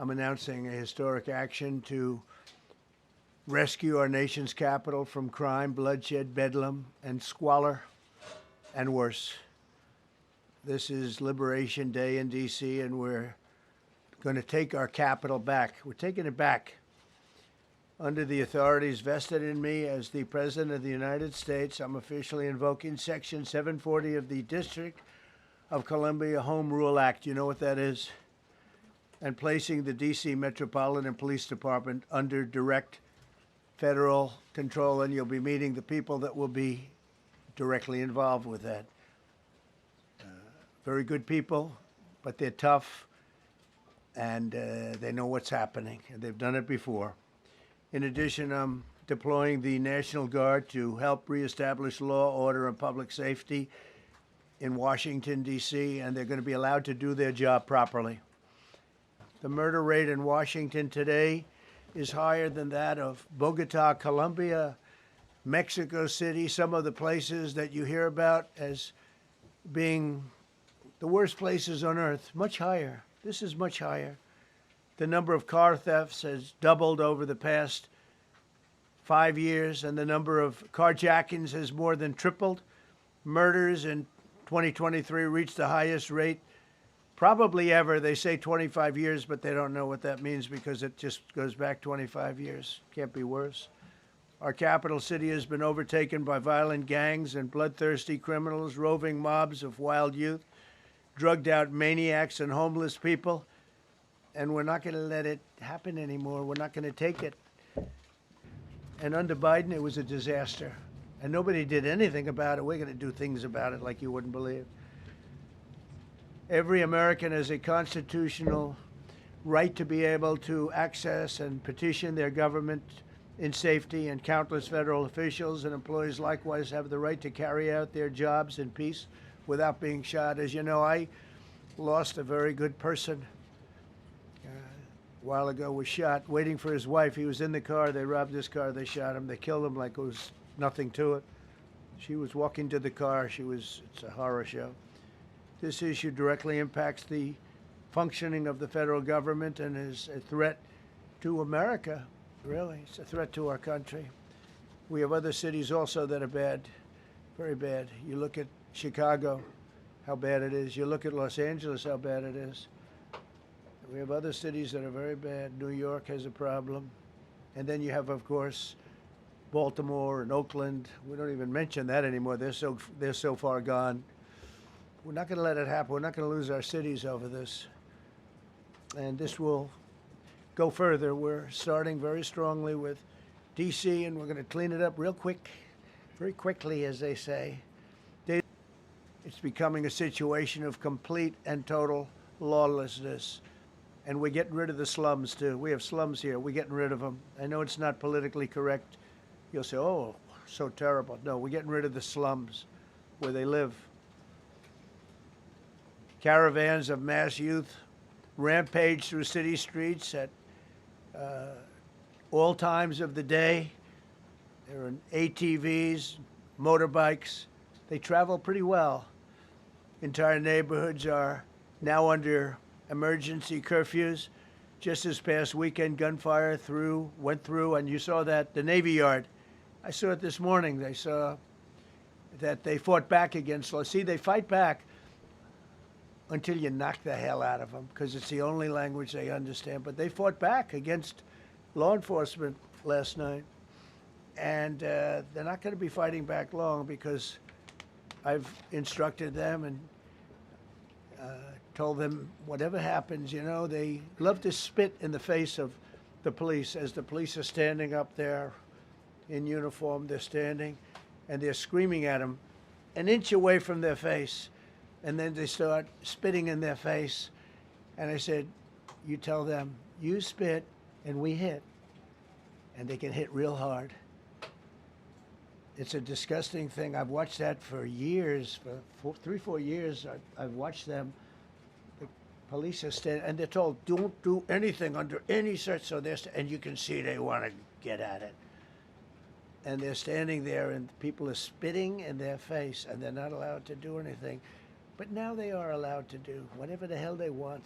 I'm announcing a historic action to rescue our nation's capital from crime, bloodshed, bedlam, and squalor, and worse. This is Liberation Day in D.C., and we're going to take our capital back. We're taking it back. Under the authorities vested in me as the President of the United States, I'm officially invoking Section 740 of the District of Columbia Home Rule Act. You know what that is? And placing the D.C. Metropolitan Police Department under direct federal control, and you'll be meeting the people that will be directly involved with that. Very good people, but they're tough, and they know what's happening, and they've done it before. In addition, I'm deploying the National Guard to help reestablish law, order, and public safety in Washington, D.C., and they're going to be allowed to do their job properly. The murder rate in Washington today is higher than that of Bogota, Colombia, Mexico City, some of the places that you hear about as being the worst places on earth, much higher. This is much higher. The number of car thefts has doubled over the past 5 years, and the number of carjackings has more than tripled. Murders in 2023 reached the highest rate probably ever. They say 25 years, but they don't know what that means because it just goes back 25 years. Can't be worse. Our capital city has been overtaken by violent gangs and bloodthirsty criminals, roving mobs of wild youth, drugged out maniacs and homeless people. And we're not going to let it happen anymore. We're not going to take it. And under Biden, it was a disaster. And nobody did anything about it. We're going to do things about it like you wouldn't believe. Every American has a constitutional right to be able to access and petition their government in safety, and countless federal officials and employees likewise have the right to carry out their jobs in peace without being shot. As you know, I lost a very good person a while ago, was shot waiting for his wife. He was in the car. They robbed his car. They shot him. They killed him like it was nothing to it. She was walking to the car. It's a horror show. This issue directly impacts the functioning of the federal government and is a threat to America, really. It's a threat to our country. We have other cities also that are bad, very bad. You look at Chicago, how bad it is. You look at Los Angeles, how bad it is. We have other cities that are very bad. New York has a problem. And then you have, of course, Baltimore and Oakland. We don't even mention that anymore. They're so far gone. We're not going to let it happen. We're not going to lose our cities over this. And this will go further. We're starting very strongly with D.C., and we're going to clean it up real quick, very quickly, as they say. It's becoming a situation of complete and total lawlessness. And we're getting rid of the slums, too. We have slums here. We're getting rid of them. I know it's not politically correct. You'll say, oh, so terrible. No, we're getting rid of the slums where they live. Caravans of mass youth rampage through city streets at all times of the day. There are ATVs, motorbikes. They travel pretty well. Entire neighborhoods are now under emergency curfews. Just this past weekend, gunfire went through, and you saw that, the Navy Yard. I saw it this morning. They saw that they fought back against law. See, they fight back until you knock the hell out of them, because it's the only language they understand. But they fought back against law enforcement last night. And they're not going to be fighting back long, because I've instructed them and told them whatever happens, you know, they love to spit in the face of the police. As the police are standing up there in uniform, they're standing and they're screaming at them an inch away from their face. And then they start spitting in their face. And I said, you tell them, you spit and we hit. And they can hit real hard. It's a disgusting thing. I've watched that for years, for 3-4 years. I've watched them. The police are standing, and they're told, don't do anything under any such, so and you can see they want to get at it. And they're standing there, and people are spitting in their face, and they're not allowed to do anything. But now they are allowed to do whatever the hell they want.